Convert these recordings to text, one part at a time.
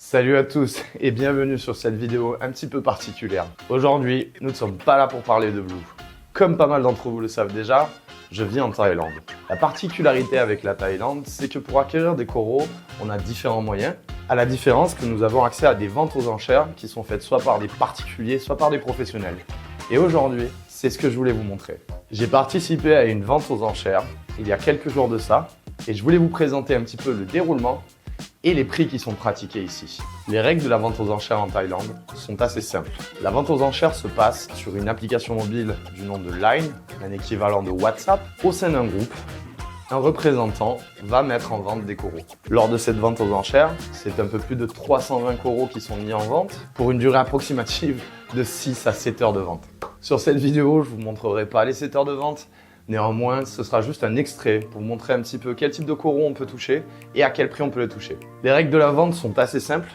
Salut à tous et bienvenue sur cette vidéo un petit peu particulière. Aujourd'hui, nous ne sommes pas là pour parler de Blue. Comme pas mal d'entre vous le savent déjà, je vis en Thaïlande. La particularité avec la Thaïlande, c'est que pour acquérir des coraux, on a différents moyens. À la différence que nous avons accès à des ventes aux enchères qui sont faites soit par des particuliers, soit par des professionnels. Et aujourd'hui, c'est ce que je voulais vous montrer. J'ai participé à une vente aux enchères il y a quelques jours de ça et je voulais vous présenter un petit peu le déroulement et les prix qui sont pratiqués ici. Les règles de la vente aux enchères en Thaïlande sont assez simples. La vente aux enchères se passe sur une application mobile du nom de Line, un équivalent de WhatsApp. Au sein d'un groupe, un représentant va mettre en vente des coraux. Lors de cette vente aux enchères, c'est un peu plus de 320 coraux qui sont mis en vente pour une durée approximative de 6 à 7 heures de vente. Sur cette vidéo, je ne vous montrerai pas les 7 heures de vente. Néanmoins, ce sera juste un extrait pour vous montrer un petit peu quel type de coraux on peut toucher et à quel prix on peut les toucher. Les règles de la vente sont assez simples.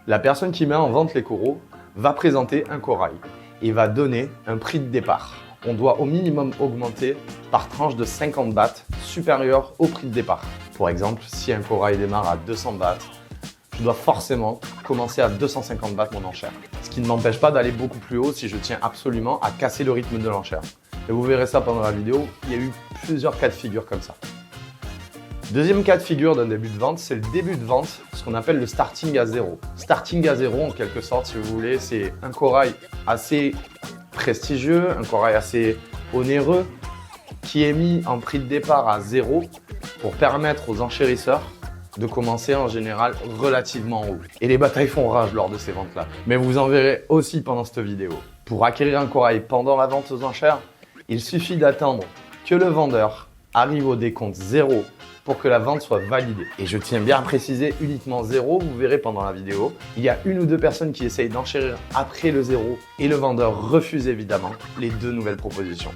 La personne qui met en vente les coraux va présenter un corail et va donner un prix de départ. On doit au minimum augmenter par tranche de 50 bahts supérieur au prix de départ. Pour exemple, si un corail démarre à 200 bahts, je dois forcément commencer à 250 bahts mon enchère. Ce qui ne m'empêche pas d'aller beaucoup plus haut si je tiens absolument à casser le rythme de l'enchère. Et vous verrez ça pendant la vidéo, il y a eu plusieurs cas de figure comme ça. Deuxième cas de figure d'un début de vente, c'est le début de vente, ce qu'on appelle le starting à zéro. Starting à zéro, en quelque sorte, si vous voulez, c'est un corail assez prestigieux, un corail assez onéreux, qui est mis en prix de départ à zéro pour permettre aux enchérisseurs de commencer en général relativement haut. Et les batailles font rage lors de ces ventes-là. Mais vous en verrez aussi pendant cette vidéo. Pour acquérir un corail pendant la vente aux enchères, il suffit d'attendre que le vendeur arrive au décompte 0 pour que la vente soit validée. Et je tiens bien à préciser uniquement 0, vous verrez pendant la vidéo. Il y a une ou deux personnes qui essayent d'enchérir après le 0 et le vendeur refuse évidemment les deux nouvelles propositions.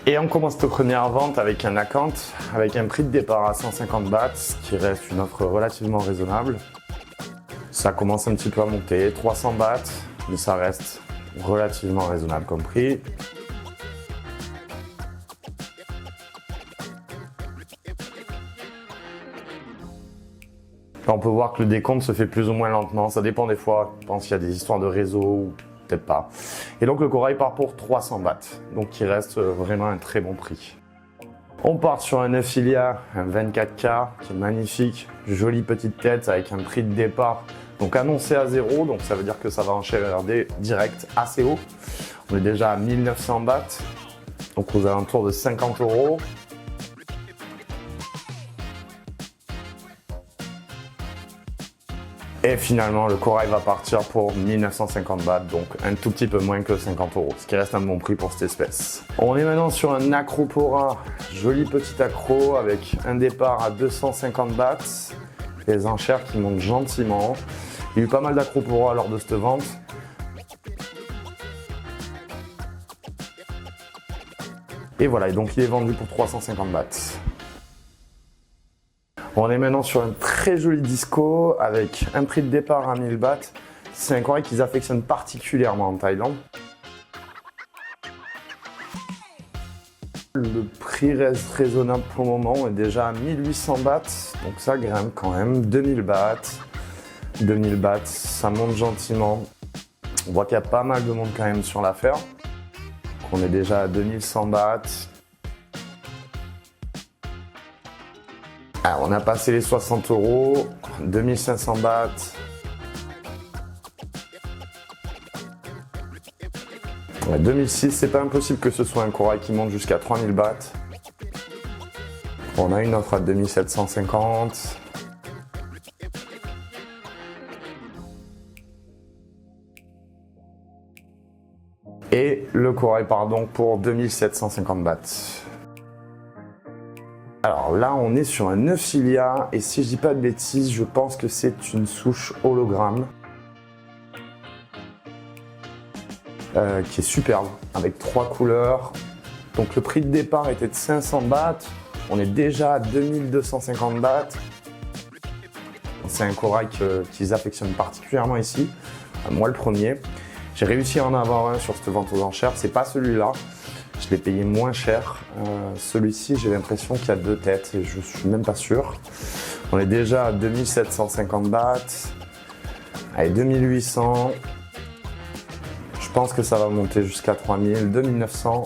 Et on commence cette première vente avec un account, avec un prix de départ à 150 bahts, ce qui reste une offre relativement raisonnable. Ça commence un petit peu à monter, 300 bahts, mais ça reste relativement raisonnable comme prix. Là, on peut voir que le décompte se fait plus ou moins lentement, ça dépend des fois, je pense qu'il y a des histoires de réseau ou peut-être pas. Et donc le corail part pour 300 bahts, donc qui reste vraiment un très bon prix. On part sur un Ophilia, un 24K, qui est magnifique, jolie petite tête avec un prix de départ donc annoncé à 0, donc ça veut dire que ça va enchérir direct assez haut. On est déjà à 1900 bahts, donc aux alentours de 50 €. Et finalement, le corail va partir pour 1950 bahts, donc un tout petit peu moins que 50 €, ce qui reste un bon prix pour cette espèce. On est maintenant sur un Acropora, joli petit accro avec un départ à 250 bahts, les enchères qui montent gentiment. Il y a eu pas mal d'Acropora lors de cette vente. Et voilà, et donc il est vendu pour 350 bahts. On est maintenant sur un très joli disco avec un prix de départ à 1000 bahts. C'est un corail qu'ils affectionnent particulièrement en Thaïlande. Le prix reste raisonnable pour le moment, on est déjà à 1800 bahts, donc ça grimpe quand même. 2000 bahts, 2000 bahts, ça monte gentiment. On voit qu'il y a pas mal de monde quand même sur l'affaire. On est déjà à 2100 bahts. Alors, on a passé les 60 €, 2500 bahts. Ouais, 2006, c'est pas impossible que ce soit un corail qui monte jusqu'à 3000 bahts. On a une offre à 2750. Et le corail part donc pour 2750 bahts. Alors là, on est sur un Ophilia et si je dis pas de bêtises, je pense que c'est une souche hologramme qui est superbe avec 3 couleurs. Donc le prix de départ était de 500 bahts, on est déjà à 2250 bahts. C'est un corail qu'ils affectionnent particulièrement ici, moi le premier. J'ai réussi à en avoir un sur cette vente aux enchères. C'est pas celui-là. Je l'ai payé moins cher. Celui-ci, j'ai l'impression qu'il y a 2 têtes et je suis même pas sûr. On est déjà à 2750 bahts. Allez, 2800. Je pense que ça va monter jusqu'à 3000, 2900.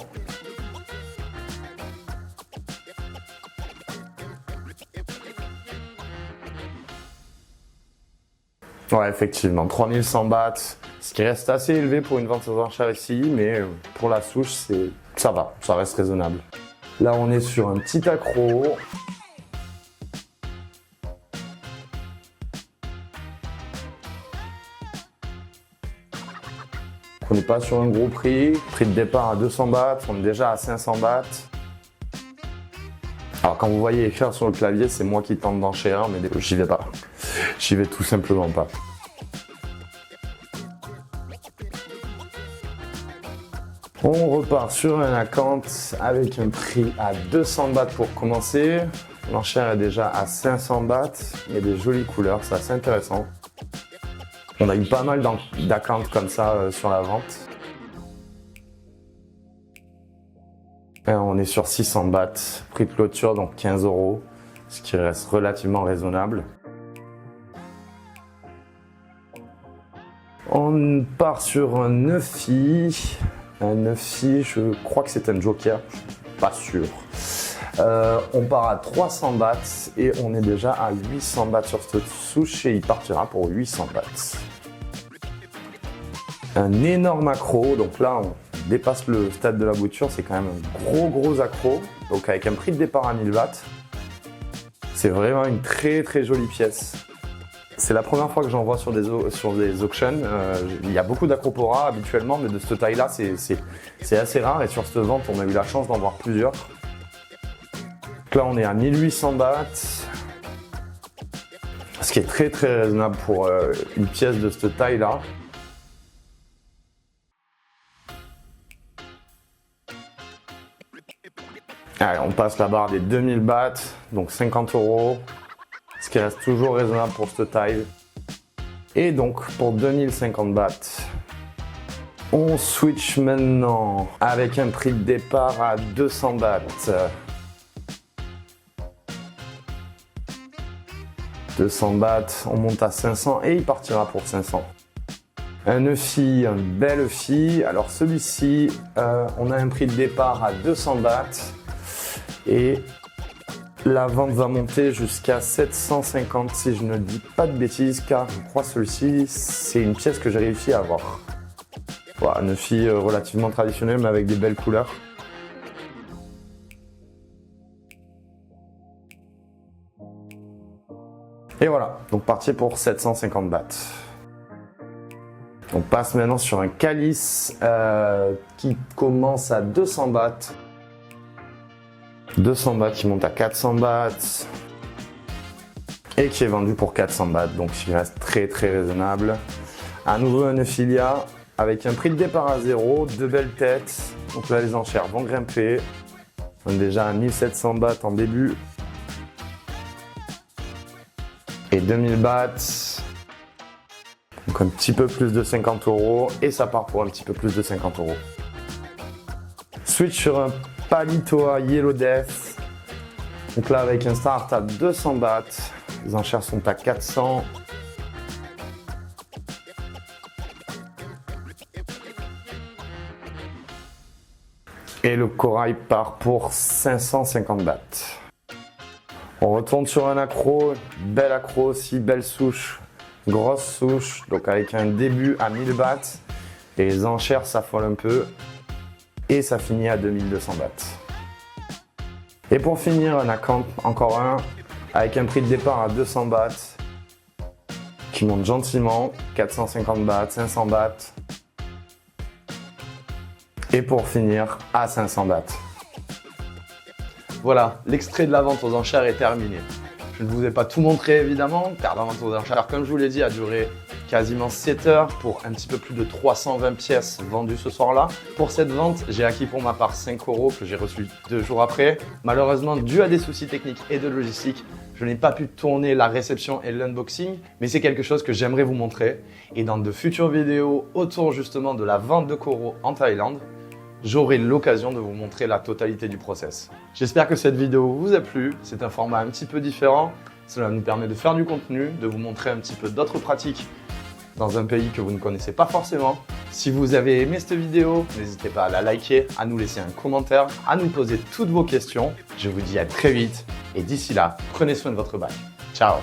Ouais, effectivement, 3100 bahts, ce qui reste assez élevé pour une vente aux enchères ici, mais pour la souche, ça va, ça reste raisonnable. Là, on est sur un petit accro. On n'est pas sur un gros prix de départ à 200 bahts, on est déjà à 500 bahts. Alors quand vous voyez écrire sur le clavier, c'est moi qui tente d'enchérir, mais j'y vais pas. J'y vais tout simplement pas. On repart sur un account avec un prix à 200 bahts pour commencer. L'enchère est déjà à 500 bahts. Il y a des jolies couleurs, c'est assez intéressant. On a eu pas mal d'accounts comme ça sur la vente. Et on est sur 600 bahts, prix de clôture, donc 15 €, ce qui reste relativement raisonnable. On part sur un Neufy. Un Neufy, je crois que c'est un joker, je suis pas sûr. On part à 300 bahts et on est déjà à 800 bahts sur cette souche et il partira pour 800 bahts. Un énorme accro, donc là on dépasse le stade de la bouture, c'est quand même un gros accro, donc avec un prix de départ à 1000 bahts. C'est vraiment une très jolie pièce. C'est la première fois que j'en vois sur des auctions. Il y a beaucoup d'acropora habituellement, mais de cette taille-là, c'est assez rare. Et sur cette vente, on a eu la chance d'en voir plusieurs. Donc là, on est à 1800 bahts. Ce qui est très raisonnable pour une pièce de cette taille-là. Allez, on passe la barre des 2000 bahts, donc 50 €. Ce qui reste toujours raisonnable pour cette taille. Et donc pour 2050 bahts, on switch maintenant avec un prix de départ à 200 bahts. 200 bahts, on monte à 500 et il partira pour 500. Un Eufy, un bel Eufy. Alors celui-ci, on a un prix de départ à 200 bahts et la vente va monter jusqu'à 750 si je ne dis pas de bêtises, car je crois celui-ci, c'est une pièce que j'ai réussi à avoir. Voilà, une fille relativement traditionnelle mais avec des belles couleurs. Et voilà, donc parti pour 750 bahts. On passe maintenant sur un calice qui commence à 200 bahts. 200 bahts qui monte à 400 bahts et qui est vendu pour 400 bahts, donc il reste très raisonnable. À nouveau un Euphilia avec un prix de départ à 0, 2 belles têtes, donc là les enchères vont grimper. On est déjà à 1700 bahts en début et 2000 bahts, donc un petit peu plus de 50 € et ça part pour un petit peu plus de 50 €. Switch sur un Palitoa Yellow Death. Donc là avec un start à 200 bahts, les enchères sont à 400. Et le corail part pour 550 bahts. On retourne sur un accro, bel accro aussi, belle souche, grosse souche, donc avec un début à 1000 bahts et les enchères s'affolent un peu. Et ça finit à 2200 bahts. Et pour finir, un account, encore un, avec un prix de départ à 200 bahts, qui monte gentiment, 450 bahts, 500 bahts. Et pour finir, à 500 bahts. Voilà, l'extrait de la vente aux enchères est terminé. Je ne vous ai pas tout montré évidemment, car la vente aux enchères, comme je vous l'ai dit, a duré quasiment 7 heures pour un petit peu plus de 320 pièces vendues ce soir-là. Pour cette vente, j'ai acquis pour ma part 5 € que j'ai reçu 2 jours après. Malheureusement, dû à des soucis techniques et de logistique, je Je n'ai pas pu tourner la réception et l'unboxing, mais c'est quelque chose que j'aimerais vous montrer. Et dans de futures vidéos autour justement de la vente de coraux en Thaïlande, j'aurai l'occasion de vous montrer la totalité du process. J'espère que cette vidéo vous a plu. C'est un format un petit peu différent. Cela nous permet de faire du contenu, de vous montrer un petit peu d'autres pratiques dans un pays que vous ne connaissez pas forcément. Si vous avez aimé cette vidéo, n'hésitez pas à la liker, à nous laisser un commentaire, à nous poser toutes vos questions. Je vous dis à très vite et d'ici là, prenez soin de votre bac. Ciao!